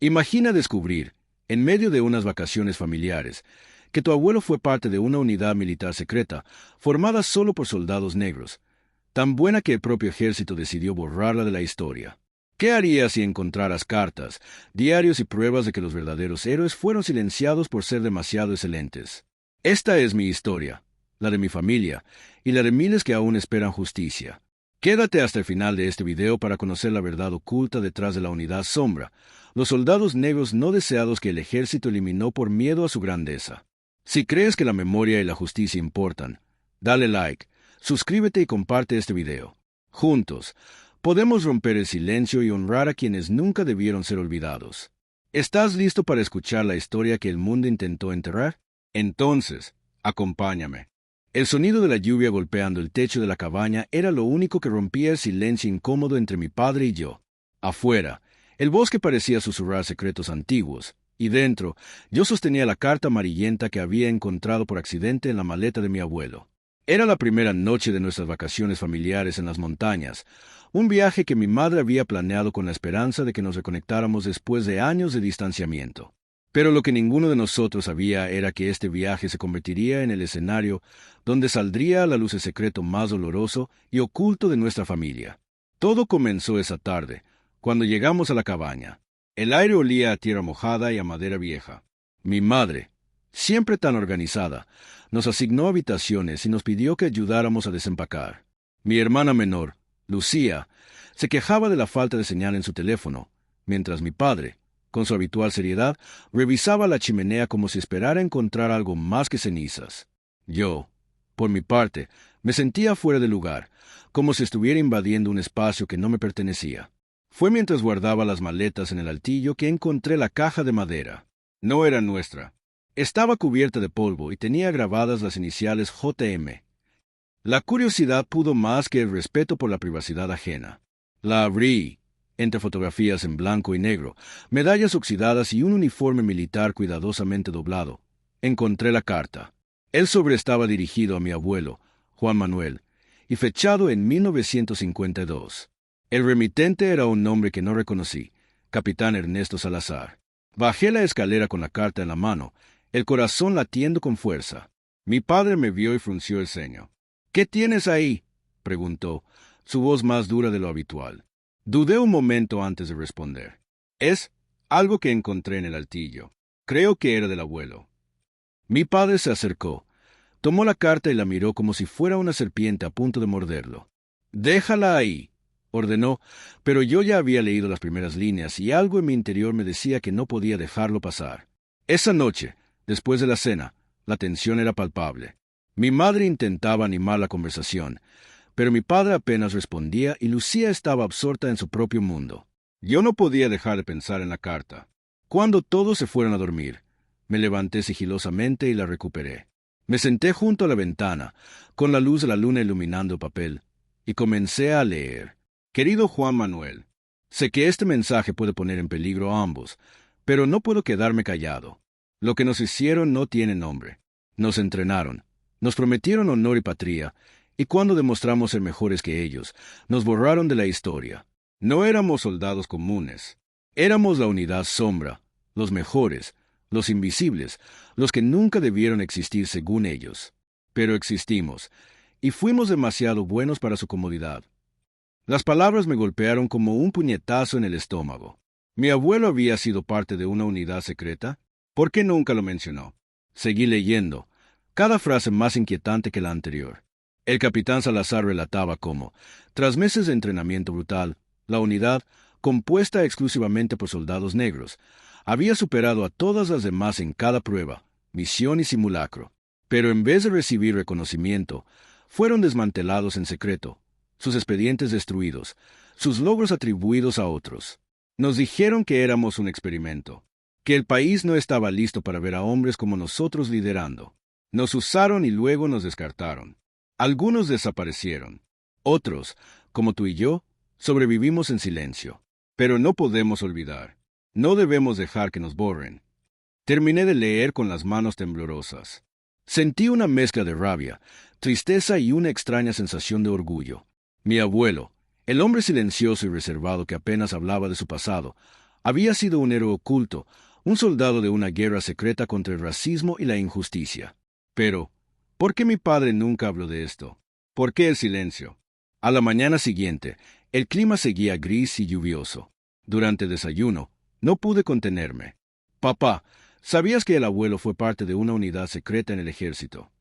Imagina descubrir, en medio de unas vacaciones familiares, que tu abuelo fue parte de una unidad militar secreta, formada solo por soldados negros, tan buena que el propio ejército decidió borrarla de la historia. ¿Qué harías si encontraras cartas, diarios y pruebas de que los verdaderos héroes fueron silenciados por ser demasiado excelentes? Esta es mi historia, la de mi familia, y la de miles que aún esperan justicia. Quédate hasta el final de este video para conocer la verdad oculta detrás de la unidad sombra, los soldados negros no deseados que el ejército eliminó por miedo a su grandeza. Si crees que la memoria y la justicia importan, dale like, suscríbete y comparte este video. Juntos, podemos romper el silencio y honrar a quienes nunca debieron ser olvidados. ¿Estás listo para escuchar la historia que el mundo intentó enterrar? Entonces, acompáñame. El sonido de la lluvia golpeando el techo de la cabaña era lo único que rompía el silencio incómodo entre mi padre y yo. Afuera, el bosque parecía susurrar secretos antiguos, y dentro, yo sostenía la carta amarillenta que había encontrado por accidente en la maleta de mi abuelo. Era la primera noche de nuestras vacaciones familiares en las montañas, un viaje que mi madre había planeado con la esperanza de que nos reconectáramos después de años de distanciamiento. Pero lo que ninguno de nosotros sabía era que este viaje se convertiría en el escenario donde saldría a la luz el secreto más doloroso y oculto de nuestra familia. Todo comenzó esa tarde, cuando llegamos a la cabaña. El aire olía a tierra mojada y a madera vieja. Mi madre, siempre tan organizada, nos asignó habitaciones y nos pidió que ayudáramos a desempacar. Mi hermana menor, Lucía, se quejaba de la falta de señal en su teléfono, mientras mi padre, con su habitual seriedad, revisaba la chimenea como si esperara encontrar algo más que cenizas. Yo, por mi parte, me sentía fuera de lugar, como si estuviera invadiendo un espacio que no me pertenecía. Fue mientras guardaba las maletas en el altillo que encontré la caja de madera. No era nuestra. Estaba cubierta de polvo y tenía grabadas las iniciales JM. La curiosidad pudo más que el respeto por la privacidad ajena. La abrí. Entre fotografías en blanco y negro, medallas oxidadas y un uniforme militar cuidadosamente doblado, encontré la carta. El sobre estaba dirigido a mi abuelo, Juan Manuel, y fechado en 1952. El remitente era un nombre que no reconocí, Capitán Ernesto Salazar. Bajé la escalera con la carta en la mano, el corazón latiendo con fuerza. Mi padre me vio y frunció el ceño. «¿Qué tienes ahí?», preguntó, su voz más dura de lo habitual. Dudé un momento antes de responder. «Es algo que encontré en el altillo. Creo que era del abuelo». Mi padre se acercó, tomó la carta y la miró como si fuera una serpiente a punto de morderlo. «Déjala ahí», ordenó, pero yo ya había leído las primeras líneas y algo en mi interior me decía que no podía dejarlo pasar. Esa noche, después de la cena, la tensión era palpable. Mi madre intentaba animar la conversación, pero mi padre apenas respondía y Lucía estaba absorta en su propio mundo. Yo no podía dejar de pensar en la carta. Cuando todos se fueron a dormir, me levanté sigilosamente y la recuperé. Me senté junto a la ventana, con la luz de la luna iluminando el papel, y comencé a leer. «Querido Juan Manuel, sé que este mensaje puede poner en peligro a ambos, pero no puedo quedarme callado. Lo que nos hicieron no tiene nombre. Nos entrenaron, nos prometieron honor y patria, y cuando demostramos ser mejores que ellos, nos borraron de la historia. No éramos soldados comunes. Éramos la unidad sombra, los mejores, los invisibles, los que nunca debieron existir según ellos. Pero existimos, y fuimos demasiado buenos para su comodidad». Las palabras me golpearon como un puñetazo en el estómago. ¿Mi abuelo había sido parte de una unidad secreta? ¿Por qué nunca lo mencionó? Seguí leyendo, cada frase más inquietante que la anterior. El capitán Salazar relataba cómo, tras meses de entrenamiento brutal, la unidad, compuesta exclusivamente por soldados negros, había superado a todas las demás en cada prueba, misión y simulacro. Pero en vez de recibir reconocimiento, fueron desmantelados en secreto, sus expedientes destruidos, sus logros atribuidos a otros. Nos dijeron que éramos un experimento, que el país no estaba listo para ver a hombres como nosotros liderando. Nos usaron y luego nos descartaron. Algunos desaparecieron. Otros, como tú y yo, sobrevivimos en silencio. Pero no podemos olvidar. No debemos dejar que nos borren. Terminé de leer con las manos temblorosas. Sentí una mezcla de rabia, tristeza y una extraña sensación de orgullo. Mi abuelo, el hombre silencioso y reservado que apenas hablaba de su pasado, Había sido un héroe oculto, un soldado de una guerra secreta contra el racismo y la injusticia. Pero, ¿por qué mi padre nunca habló de esto? ¿Por qué el silencio? A la mañana siguiente, el clima seguía gris y lluvioso. Durante el desayuno, no pude contenerme. Papá, ¿sabías que el abuelo fue parte de una unidad secreta en el ejército?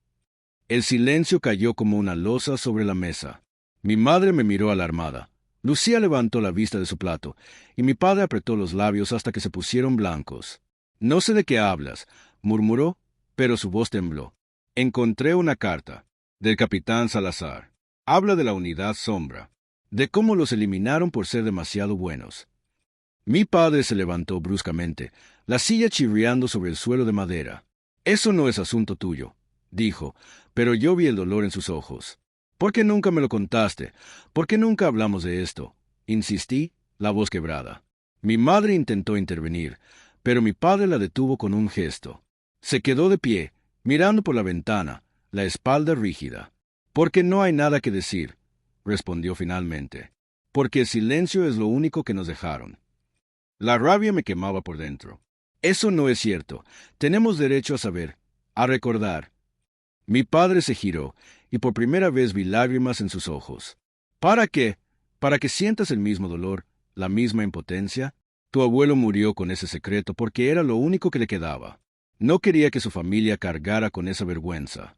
El silencio cayó como una losa sobre la mesa. Mi madre me miró alarmada. Lucía levantó la vista de su plato, y mi padre apretó los labios hasta que se pusieron blancos. No sé de qué hablas, murmuró, pero su voz tembló. Encontré una carta del capitán Salazar. Habla de la unidad Sombra, de cómo los eliminaron por ser demasiado buenos. Mi padre se levantó bruscamente, la silla chirriando sobre el suelo de madera. Eso no es asunto tuyo, dijo, pero yo vi el dolor en sus ojos. ¿Por qué nunca me lo contaste? ¿Por qué nunca hablamos de esto? Insistí, la voz quebrada. Mi madre intentó intervenir, pero mi padre la detuvo con un gesto. Se quedó de pie, mirando por la ventana, la espalda rígida. Porque no hay nada que decir, respondió finalmente. Porque el silencio es lo único que nos dejaron. La rabia me quemaba por dentro. Eso no es cierto. Tenemos derecho a saber, a recordar. Mi padre se giró, y por primera vez vi lágrimas en sus ojos. ¿Para qué? ¿Para que sientas el mismo dolor, la misma impotencia? Tu abuelo murió con ese secreto porque era lo único que le quedaba. No quería que su familia cargara con esa vergüenza.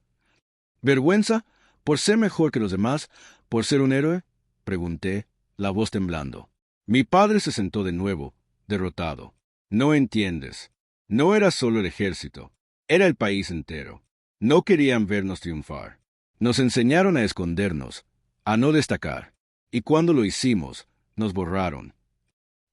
¿Vergüenza? ¿Por ser mejor que los demás? ¿Por ser un héroe? Pregunté, la voz temblando. Mi padre se sentó de nuevo, derrotado. No entiendes. No era solo el ejército, era el país entero. No querían vernos triunfar. Nos enseñaron a escondernos, a no destacar, y cuando lo hicimos, nos borraron.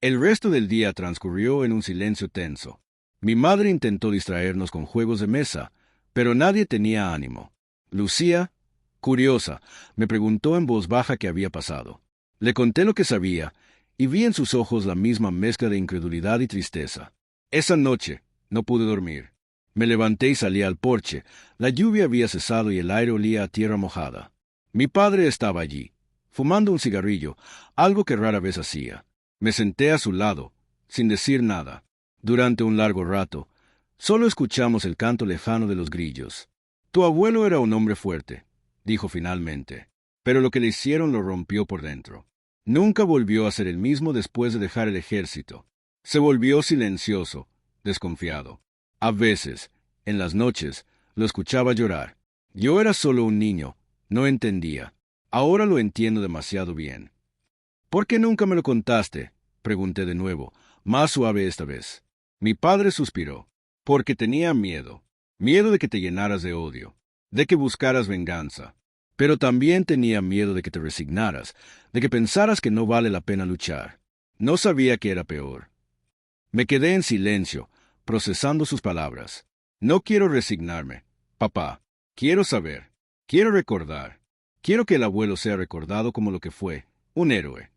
El resto del día transcurrió en un silencio tenso. Mi madre intentó distraernos con juegos de mesa, pero nadie tenía ánimo. Lucía, curiosa, me preguntó en voz baja qué había pasado. Le conté lo que sabía, y vi en sus ojos la misma mezcla de incredulidad y tristeza. Esa noche no pude dormir. Me levanté y salí al porche. La lluvia había cesado y el aire olía a tierra mojada. Mi padre estaba allí, fumando un cigarrillo, algo que rara vez hacía. Me senté a su lado, sin decir nada. Durante un largo rato, solo escuchamos el canto lejano de los grillos. Tu abuelo era un hombre fuerte, dijo finalmente, pero lo que le hicieron lo rompió por dentro. Nunca volvió a ser el mismo después de dejar el ejército. Se volvió silencioso, desconfiado. A veces, en las noches, lo escuchaba llorar. Yo era solo un niño, no entendía. Ahora lo entiendo demasiado bien. ¿Por qué nunca me lo contaste? Pregunté de nuevo, más suave esta vez. Mi padre suspiró. Porque tenía miedo. Miedo de que te llenaras de odio, de que buscaras venganza. Pero también tenía miedo de que te resignaras, de que pensaras que no vale la pena luchar. No sabía qué era peor. Me quedé en silencio, procesando sus palabras. No quiero resignarme, papá. Quiero saber. Quiero recordar. Quiero que el abuelo sea recordado como lo que fue, un héroe.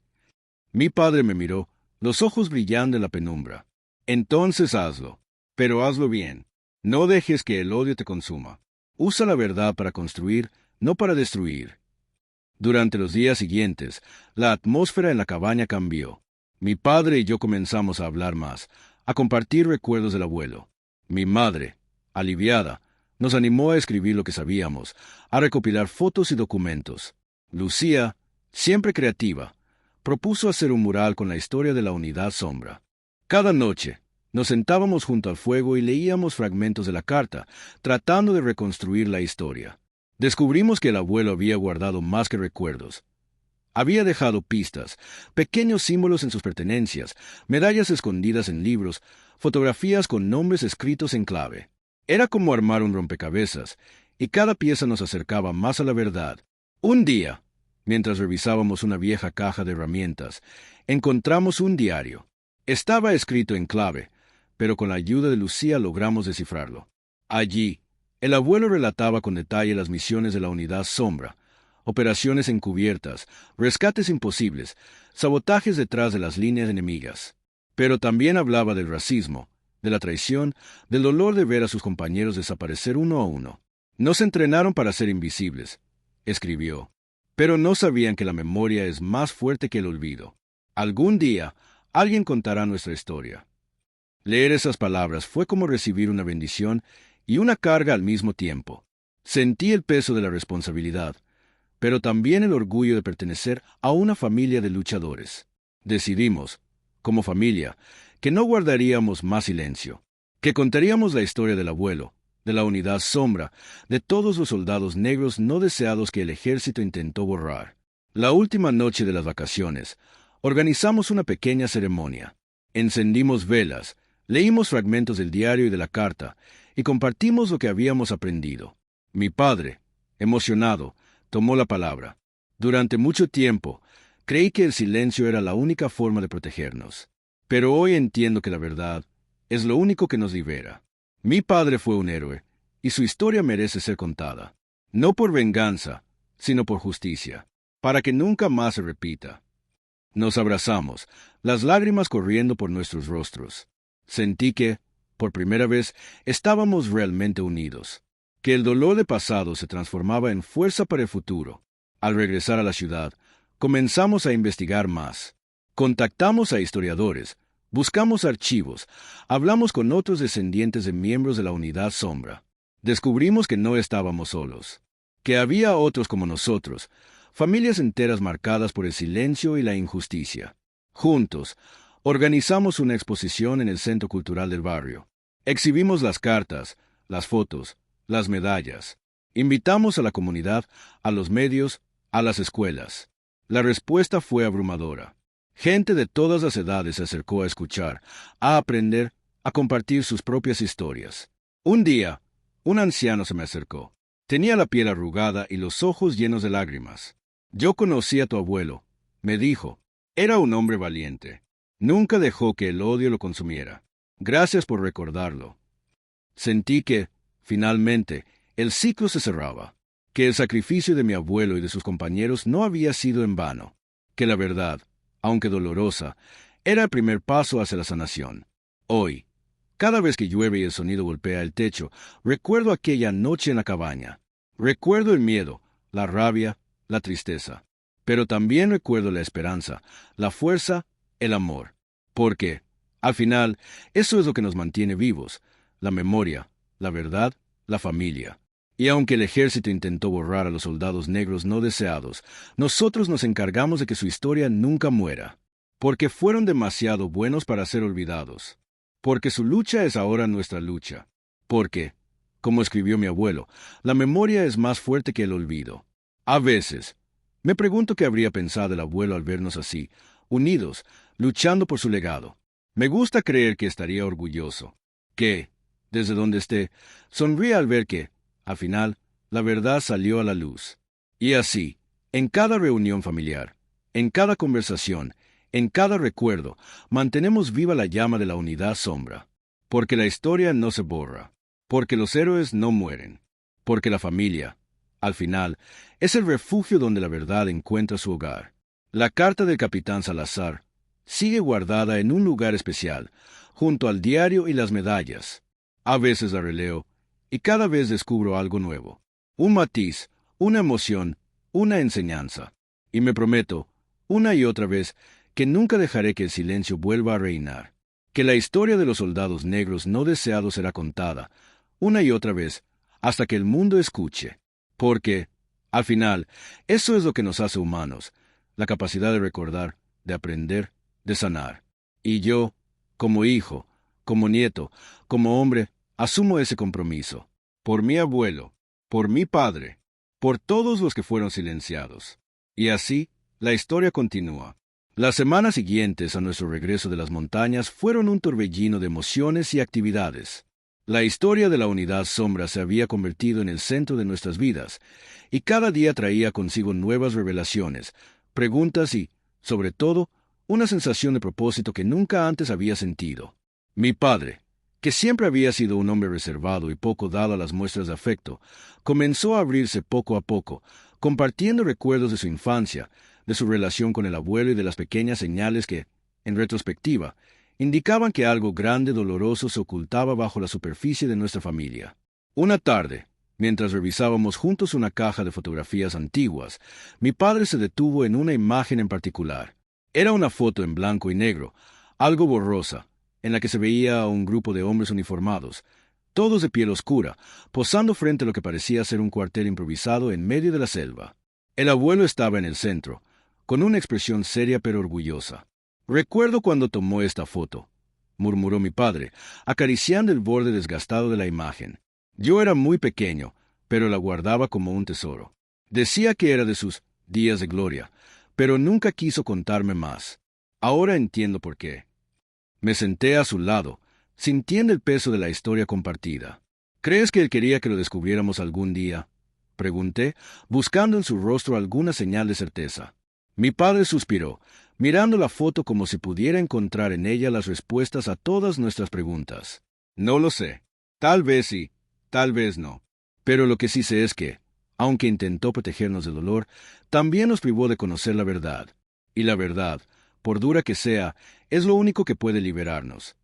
Mi padre me miró, los ojos brillando en la penumbra. Entonces hazlo, pero hazlo bien. No dejes que el odio te consuma. Usa la verdad para construir, no para destruir. Durante los días siguientes, la atmósfera en la cabaña cambió. Mi padre y yo comenzamos a hablar más, a compartir recuerdos del abuelo. Mi madre, aliviada, nos animó a escribir lo que sabíamos, a recopilar fotos y documentos. Lucía, siempre creativa, propuso hacer un mural con la historia de la unidad Sombra. Cada noche, nos sentábamos junto al fuego y leíamos fragmentos de la carta, tratando de reconstruir la historia. Descubrimos que el abuelo había guardado más que recuerdos. Había dejado pistas, pequeños símbolos en sus pertenencias, medallas escondidas en libros, fotografías con nombres escritos en clave. Era como armar un rompecabezas, y cada pieza nos acercaba más a la verdad. Un día, mientras revisábamos una vieja caja de herramientas, encontramos un diario. Estaba escrito en clave, pero con la ayuda de Lucía logramos descifrarlo. Allí, el abuelo relataba con detalle las misiones de la unidad Sombra, operaciones encubiertas, rescates imposibles, sabotajes detrás de las líneas enemigas. Pero también hablaba del racismo, de la traición, del dolor de ver a sus compañeros desaparecer uno a uno. Nos entrenaron para ser invisibles, escribió, pero no sabían que la memoria es más fuerte que el olvido. Algún día, alguien contará nuestra historia. Leer esas palabras fue como recibir una bendición y una carga al mismo tiempo. Sentí el peso de la responsabilidad, pero también el orgullo de pertenecer a una familia de luchadores. Decidimos, como familia, que no guardaríamos más silencio, que contaríamos la historia del abuelo, de la unidad Sombra, de todos los soldados negros no deseados que el ejército intentó borrar. La última noche de las vacaciones, organizamos una pequeña ceremonia. Encendimos velas, leímos fragmentos del diario y de la carta, y compartimos lo que habíamos aprendido. Mi padre, emocionado, tomó la palabra. Durante mucho tiempo, creí que el silencio era la única forma de protegernos. Pero hoy entiendo que la verdad es lo único que nos libera. Mi padre fue un héroe, y su historia merece ser contada. No por venganza, sino por justicia, para que nunca más se repita. Nos abrazamos, las lágrimas corriendo por nuestros rostros. Sentí que, por primera vez, estábamos realmente unidos, que el dolor del pasado se transformaba en fuerza para el futuro. Al regresar a la ciudad, comenzamos a investigar más. Contactamos a historiadores, buscamos archivos, hablamos con otros descendientes de miembros de la Unidad Sombra. Descubrimos que no estábamos solos, que había otros como nosotros, familias enteras marcadas por el silencio y la injusticia. Juntos, organizamos una exposición en el Centro Cultural del barrio. Exhibimos las cartas, las fotos, las medallas. Invitamos a la comunidad, a los medios, a las escuelas. La respuesta fue abrumadora. Gente de todas las edades se acercó a escuchar, a aprender, a compartir sus propias historias. Un día, un anciano se me acercó. Tenía la piel arrugada y los ojos llenos de lágrimas. Yo conocí a tu abuelo, me dijo. Era un hombre valiente. Nunca dejó que el odio lo consumiera. Gracias por recordarlo. Sentí que, finalmente, el ciclo se cerraba, que el sacrificio de mi abuelo y de sus compañeros no había sido en vano, que la verdad, aunque dolorosa, era el primer paso hacia la sanación. Hoy, cada vez que llueve y el sonido golpea el techo, recuerdo aquella noche en la cabaña. Recuerdo el miedo, la rabia, la tristeza. Pero también recuerdo la esperanza, la fuerza, el amor. Porque, al final, eso es lo que nos mantiene vivos, la memoria, la verdad, la familia. Y aunque el ejército intentó borrar a los soldados negros no deseados, nosotros nos encargamos de que su historia nunca muera. Porque fueron demasiado buenos para ser olvidados. Porque su lucha es ahora nuestra lucha. Porque, como escribió mi abuelo, la memoria es más fuerte que el olvido. A veces, me pregunto qué habría pensado el abuelo al vernos así, unidos, luchando por su legado. Me gusta creer que estaría orgulloso. Que, desde donde esté, sonríe al ver que, al final, la verdad salió a la luz. Y así, en cada reunión familiar, en cada conversación, en cada recuerdo, mantenemos viva la llama de la Unidad Sombra. Porque la historia no se borra. Porque los héroes no mueren. Porque la familia, al final, es el refugio donde la verdad encuentra su hogar. La carta del capitán Salazar sigue guardada en un lugar especial, junto al diario y las medallas. A veces la releo, y cada vez descubro algo nuevo. Un matiz, una emoción, una enseñanza. Y me prometo, una y otra vez, que nunca dejaré que el silencio vuelva a reinar. Que la historia de los soldados negros no deseados será contada, una y otra vez, hasta que el mundo escuche. Porque, al final, eso es lo que nos hace humanos, la capacidad de recordar, de aprender, de sanar. Y yo, como hijo, como nieto, como hombre, asumo ese compromiso. Por mi abuelo, por mi padre, por todos los que fueron silenciados. Y así, la historia continúa. Las semanas siguientes a nuestro regreso de las montañas fueron un torbellino de emociones y actividades. La historia de la Unidad Sombra se había convertido en el centro de nuestras vidas, y cada día traía consigo nuevas revelaciones, preguntas y, sobre todo, una sensación de propósito que nunca antes había sentido. Mi padre, que siempre había sido un hombre reservado y poco dado a las muestras de afecto, comenzó a abrirse poco a poco, compartiendo recuerdos de su infancia, de su relación con el abuelo y de las pequeñas señales que, en retrospectiva, indicaban que algo grande doloroso se ocultaba bajo la superficie de nuestra familia. Una tarde, mientras revisábamos juntos una caja de fotografías antiguas, mi padre se detuvo en una imagen en particular. Era una foto en blanco y negro, algo borrosa, en la que se veía a un grupo de hombres uniformados, todos de piel oscura, posando frente a lo que parecía ser un cuartel improvisado en medio de la selva. El abuelo estaba en el centro, con una expresión seria pero orgullosa. «Recuerdo cuando tomó esta foto», murmuró mi padre, acariciando el borde desgastado de la imagen. Yo era muy pequeño, pero la guardaba como un tesoro. Decía que era de sus días de gloria, pero nunca quiso contarme más. Ahora entiendo por qué. Me senté a su lado, sintiendo el peso de la historia compartida. «¿Crees que él quería que lo descubriéramos algún día?», pregunté, buscando en su rostro alguna señal de certeza. Mi padre suspiró, mirando la foto como si pudiera encontrar en ella las respuestas a todas nuestras preguntas. «No lo sé. Tal vez sí, tal vez no. Pero lo que sí sé es que, aunque intentó protegernos del dolor, también nos privó de conocer la verdad. Y la verdad, por dura que sea, es lo único que puede liberarnos».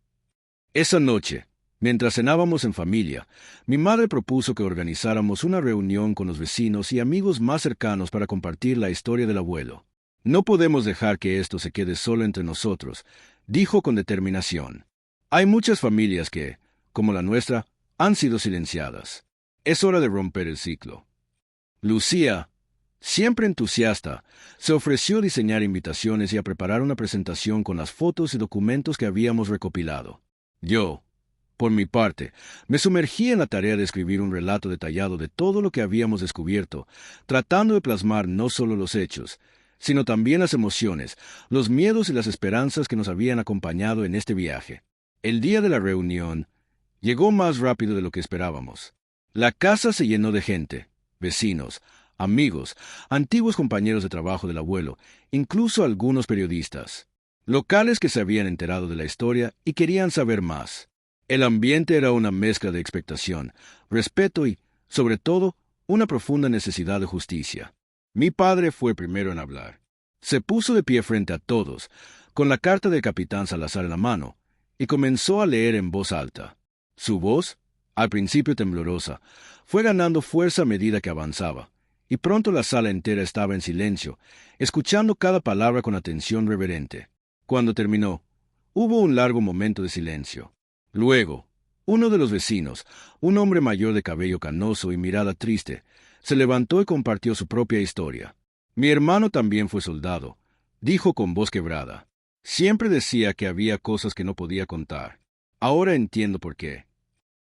Esa noche, mientras cenábamos en familia, mi madre propuso que organizáramos una reunión con los vecinos y amigos más cercanos para compartir la historia del abuelo. «No podemos dejar que esto se quede solo entre nosotros», dijo con determinación. «Hay muchas familias que, como la nuestra, han sido silenciadas. Es hora de romper el ciclo». Lucía, siempre entusiasta, se ofreció a diseñar invitaciones y a preparar una presentación con las fotos y documentos que habíamos recopilado. Yo, por mi parte, me sumergí en la tarea de escribir un relato detallado de todo lo que habíamos descubierto, tratando de plasmar no solo los hechos, sino también las emociones, los miedos y las esperanzas que nos habían acompañado en este viaje. El día de la reunión llegó más rápido de lo que esperábamos. La casa se llenó de gente, vecinos, amigos, antiguos compañeros de trabajo del abuelo, incluso algunos periodistas, locales que se habían enterado de la historia y querían saber más. El ambiente era una mezcla de expectación, respeto y, sobre todo, una profunda necesidad de justicia. Mi padre fue primero en hablar. Se puso de pie frente a todos, con la carta del capitán Salazar en la mano, y comenzó a leer en voz alta. Su voz, al principio temblorosa, fue ganando fuerza a medida que avanzaba, y pronto la sala entera estaba en silencio, escuchando cada palabra con atención reverente. Cuando terminó, hubo un largo momento de silencio. Luego, uno de los vecinos, un hombre mayor de cabello canoso y mirada triste, se levantó y compartió su propia historia. «Mi hermano también fue soldado», dijo con voz quebrada. «Siempre decía que había cosas que no podía contar. Ahora entiendo por qué».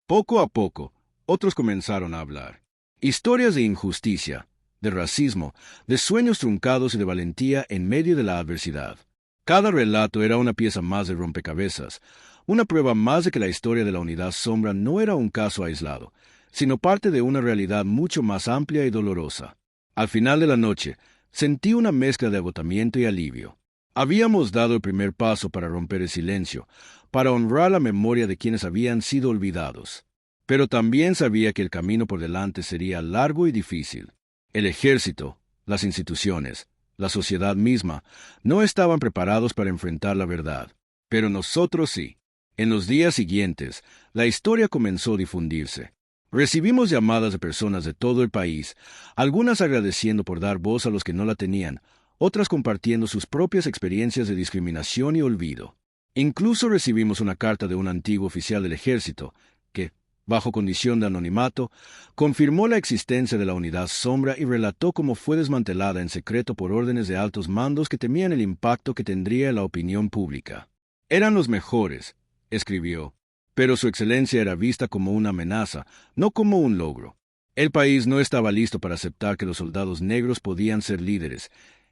Poco a poco, otros comenzaron a hablar. Historias de injusticia, de racismo, de sueños truncados y de valentía en medio de la adversidad. Cada relato era una pieza más de rompecabezas, una prueba más de que la historia de la Unidad Sombra no era un caso aislado, sino parte de una realidad mucho más amplia y dolorosa. Al final de la noche, sentí una mezcla de agotamiento y alivio. Habíamos dado el primer paso para romper el silencio, para honrar la memoria de quienes habían sido olvidados. Pero también sabía que el camino por delante sería largo y difícil. El ejército, las instituciones, la sociedad misma, no estaban preparados para enfrentar la verdad. Pero nosotros sí. En los días siguientes, la historia comenzó a difundirse. Recibimos llamadas de personas de todo el país, algunas agradeciendo por dar voz a los que no la tenían, otras compartiendo sus propias experiencias de discriminación y olvido. Incluso recibimos una carta de un antiguo oficial del ejército, que, bajo condición de anonimato, confirmó la existencia de la Unidad Sombra y relató cómo fue desmantelada en secreto por órdenes de altos mandos que temían el impacto que tendría en la opinión pública. «Eran los mejores», escribió, pero su excelencia era vista como una amenaza, no como un logro. El país no estaba listo para aceptar que los soldados negros podían ser líderes,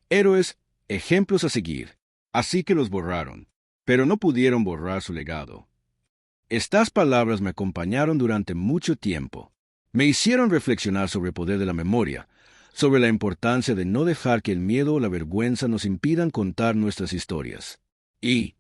héroes, ejemplos a seguir. Así que los borraron, pero no pudieron borrar su legado. Estas palabras me acompañaron durante mucho tiempo. Me hicieron reflexionar sobre el poder de la memoria, sobre la importancia de no dejar que el miedo o la vergüenza nos impidan contar nuestras historias. Y,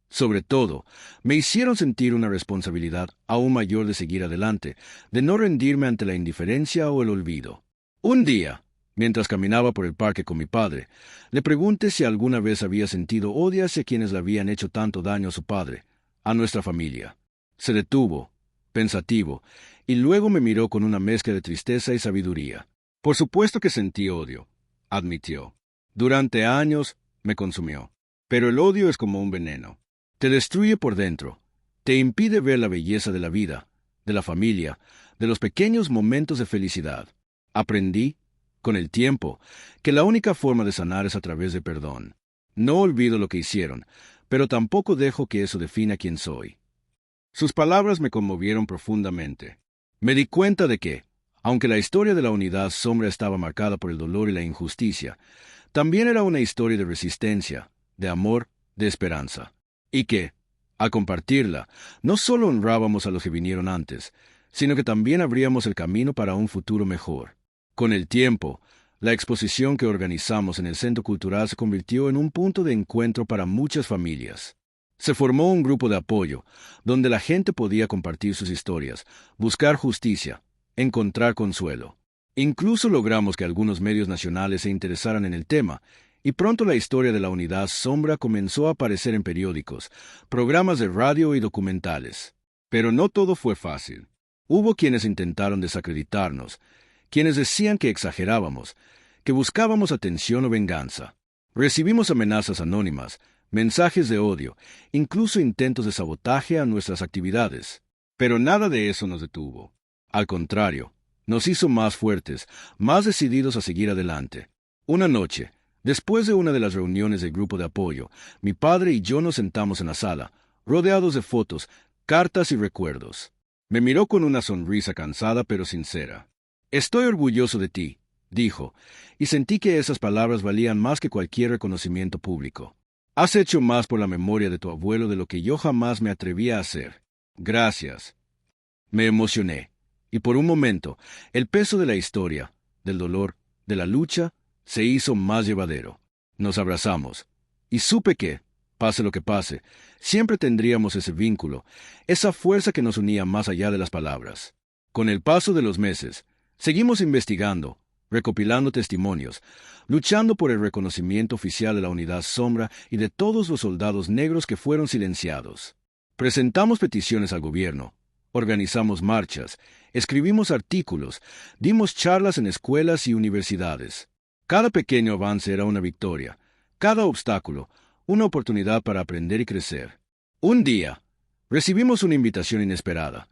sobre todo, me hicieron sentir una responsabilidad aún mayor de seguir adelante, de no rendirme ante la indiferencia o el olvido. Un día, mientras caminaba por el parque con mi padre, le pregunté si alguna vez había sentido odio hacia quienes le habían hecho tanto daño a su padre, a nuestra familia. Se detuvo, pensativo, y luego me miró con una mezcla de tristeza y sabiduría. «Por supuesto que sentí odio», admitió. «Durante años me consumió. Pero el odio es como un veneno. Te destruye por dentro. Te impide ver la belleza de la vida, de la familia, de los pequeños momentos de felicidad. Aprendí, con el tiempo, que la única forma de sanar es a través de perdón. No olvido lo que hicieron, pero tampoco dejo que eso defina quién soy. Sus palabras me conmovieron profundamente. Me di cuenta de que, aunque la historia de la unidad sombra estaba marcada por el dolor y la injusticia, también era una historia de resistencia, de amor, de esperanza. Y que, al compartirla, no solo honrábamos a los que vinieron antes, sino que también abríamos el camino para un futuro mejor. Con el tiempo, la exposición que organizamos en el Centro Cultural se convirtió en un punto de encuentro para muchas familias. Se formó un grupo de apoyo, donde la gente podía compartir sus historias, buscar justicia, encontrar consuelo. Incluso logramos que algunos medios nacionales se interesaran en el tema, y pronto la historia de la unidad sombra comenzó a aparecer en periódicos, programas de radio y documentales. Pero no todo fue fácil. Hubo quienes intentaron desacreditarnos, quienes decían que exagerábamos, que buscábamos atención o venganza. Recibimos amenazas anónimas, mensajes de odio, incluso intentos de sabotaje a nuestras actividades. Pero nada de eso nos detuvo. Al contrario, nos hizo más fuertes, más decididos a seguir adelante. Una noche, después de una de las reuniones del grupo de apoyo, mi padre y yo nos sentamos en la sala, rodeados de fotos, cartas y recuerdos. Me miró con una sonrisa cansada pero sincera. «Estoy orgulloso de ti», dijo, y sentí que esas palabras valían más que cualquier reconocimiento público. «Has hecho más por la memoria de tu abuelo de lo que yo jamás me atrevía a hacer. Gracias». Me emocioné, y por un momento, el peso de la historia, del dolor, de la lucha, se hizo más llevadero. Nos abrazamos, y supe que, pase lo que pase, siempre tendríamos ese vínculo, esa fuerza que nos unía más allá de las palabras. Con el paso de los meses, seguimos investigando, recopilando testimonios, luchando por el reconocimiento oficial de la unidad sombra y de todos los soldados negros que fueron silenciados. Presentamos peticiones al gobierno, organizamos marchas, escribimos artículos, dimos charlas en escuelas y universidades. Cada pequeño avance era una victoria, cada obstáculo, una oportunidad para aprender y crecer. Un día, recibimos una invitación inesperada.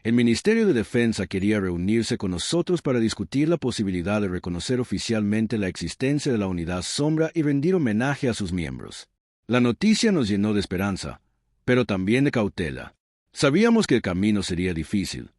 El Ministerio de Defensa quería reunirse con nosotros para discutir la posibilidad de reconocer oficialmente la existencia de la unidad sombra y rendir homenaje a sus miembros. La noticia nos llenó de esperanza, pero también de cautela. Sabíamos que el camino sería difícil,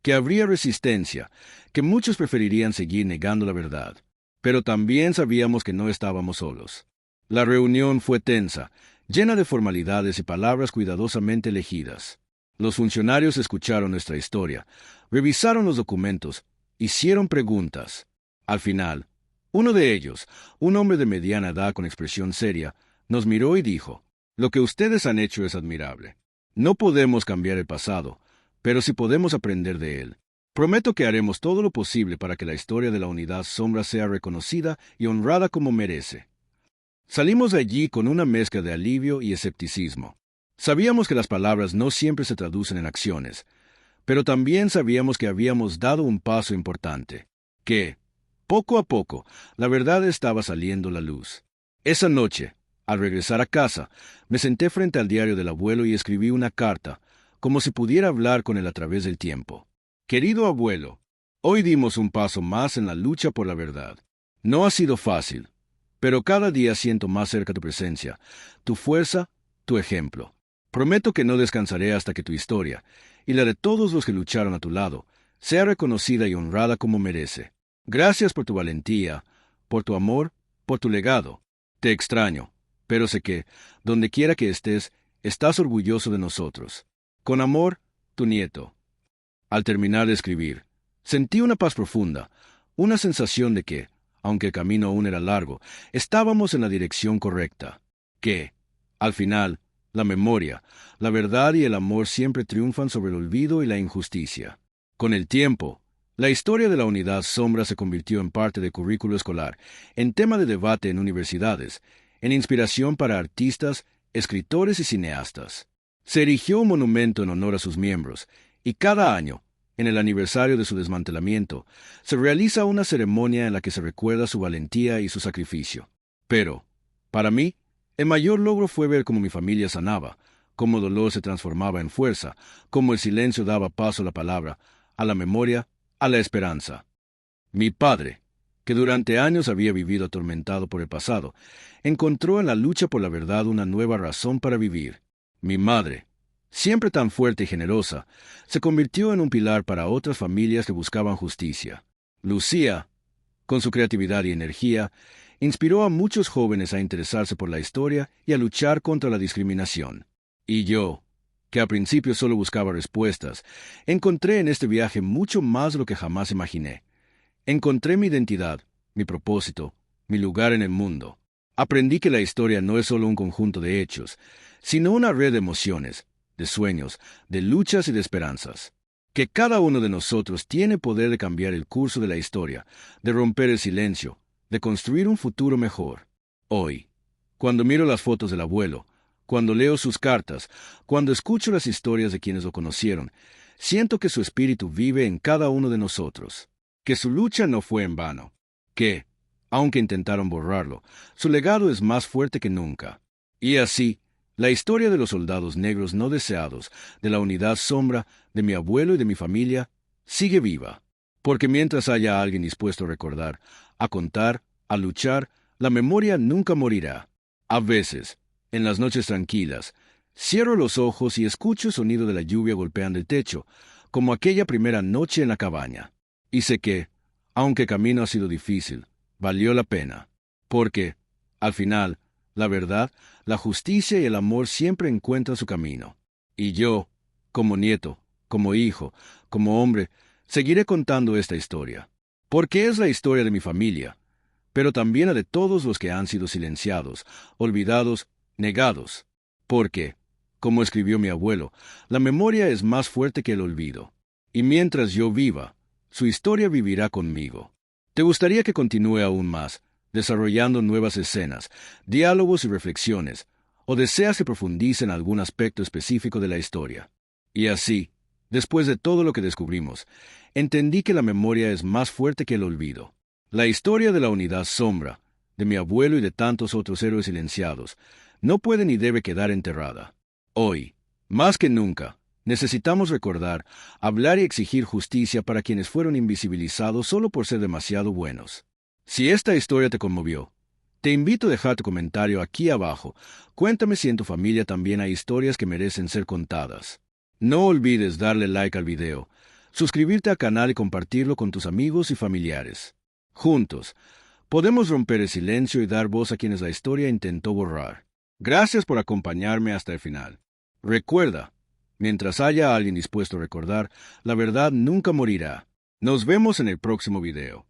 que habría resistencia, que muchos preferirían seguir negando la verdad. Pero también sabíamos que no estábamos solos. La reunión fue tensa, llena de formalidades y palabras cuidadosamente elegidas. Los funcionarios escucharon nuestra historia, revisaron los documentos, hicieron preguntas. Al final, uno de ellos, un hombre de mediana edad con expresión seria, nos miró y dijo: «Lo que ustedes han hecho es admirable. No podemos cambiar el pasado, pero sí podemos aprender de él. Prometo que haremos todo lo posible para que la historia de la unidad sombra sea reconocida y honrada como merece». Salimos de allí con una mezcla de alivio y escepticismo. Sabíamos que las palabras no siempre se traducen en acciones, pero también sabíamos que habíamos dado un paso importante, que, poco a poco, la verdad estaba saliendo a la luz. Esa noche, al regresar a casa, me senté frente al diario del abuelo y escribí una carta, como si pudiera hablar con él a través del tiempo. «Querido abuelo, hoy dimos un paso más en la lucha por la verdad. No ha sido fácil, pero cada día siento más cerca tu presencia, tu fuerza, tu ejemplo. Prometo que no descansaré hasta que tu historia, y la de todos los que lucharon a tu lado, sea reconocida y honrada como merece. Gracias por tu valentía, por tu amor, por tu legado. Te extraño, pero sé que, donde quiera que estés, estás orgulloso de nosotros. Con amor, tu nieto». Al terminar de escribir, sentí una paz profunda, una sensación de que, aunque el camino aún era largo, estábamos en la dirección correcta. Que, al final, la memoria, la verdad y el amor siempre triunfan sobre el olvido y la injusticia. Con el tiempo, la historia de la unidad sombra se convirtió en parte del currículo escolar, en tema de debate en universidades, en inspiración para artistas, escritores y cineastas. Se erigió un monumento en honor a sus miembros, y cada año, en el aniversario de su desmantelamiento, se realiza una ceremonia en la que se recuerda su valentía y su sacrificio. Pero, para mí, el mayor logro fue ver cómo mi familia sanaba, cómo dolor se transformaba en fuerza, cómo el silencio daba paso a la palabra, a la memoria, a la esperanza. Mi padre, que durante años había vivido atormentado por el pasado, encontró en la lucha por la verdad una nueva razón para vivir. Mi madre, siempre tan fuerte y generosa, se convirtió en un pilar para otras familias que buscaban justicia. Lucía, con su creatividad y energía, inspiró a muchos jóvenes a interesarse por la historia y a luchar contra la discriminación. Y yo, que al principio solo buscaba respuestas, encontré en este viaje mucho más de lo que jamás imaginé. Encontré mi identidad, mi propósito, mi lugar en el mundo. Aprendí que la historia no es solo un conjunto de hechos, sino una red de emociones, de sueños, de luchas y de esperanzas. Que cada uno de nosotros tiene poder de cambiar el curso de la historia, de romper el silencio, de construir un futuro mejor. Hoy, cuando miro las fotos del abuelo, cuando leo sus cartas, cuando escucho las historias de quienes lo conocieron, siento que su espíritu vive en cada uno de nosotros, que su lucha no fue en vano, que, aunque intentaron borrarlo, su legado es más fuerte que nunca. Y así, la historia de los soldados negros no deseados, de la unidad sombra, de mi abuelo y de mi familia, sigue viva. Porque mientras haya alguien dispuesto a recordar, a contar, a luchar, la memoria nunca morirá. A veces, en las noches tranquilas, cierro los ojos y escucho el sonido de la lluvia golpeando el techo, como aquella primera noche en la cabaña. Y sé que, aunque el camino ha sido difícil, valió la pena. Porque, al final, la verdad, la justicia y el amor siempre encuentran su camino. Y yo, como nieto, como hijo, como hombre, seguiré contando esta historia. Porque es la historia de mi familia, pero también la de todos los que han sido silenciados, olvidados, negados. Porque, como escribió mi abuelo, la memoria es más fuerte que el olvido. Y mientras yo viva, su historia vivirá conmigo. ¿Te gustaría que continúe aún más, desarrollando nuevas escenas, diálogos y reflexiones, o deseas que profundice en algún aspecto específico de la historia? Y así, después de todo lo que descubrimos, entendí que la memoria es más fuerte que el olvido. La historia de la unidad sombra, de mi abuelo y de tantos otros héroes silenciados, no puede ni debe quedar enterrada. Hoy, más que nunca, necesitamos recordar, hablar y exigir justicia para quienes fueron invisibilizados solo por ser demasiado buenos. Si esta historia te conmovió, te invito a dejar tu comentario aquí abajo. Cuéntame si en tu familia también hay historias que merecen ser contadas. No olvides darle like al video, suscribirte al canal y compartirlo con tus amigos y familiares. Juntos, podemos romper el silencio y dar voz a quienes la historia intentó borrar. Gracias por acompañarme hasta el final. Recuerda, mientras haya alguien dispuesto a recordar, la verdad nunca morirá. Nos vemos en el próximo video.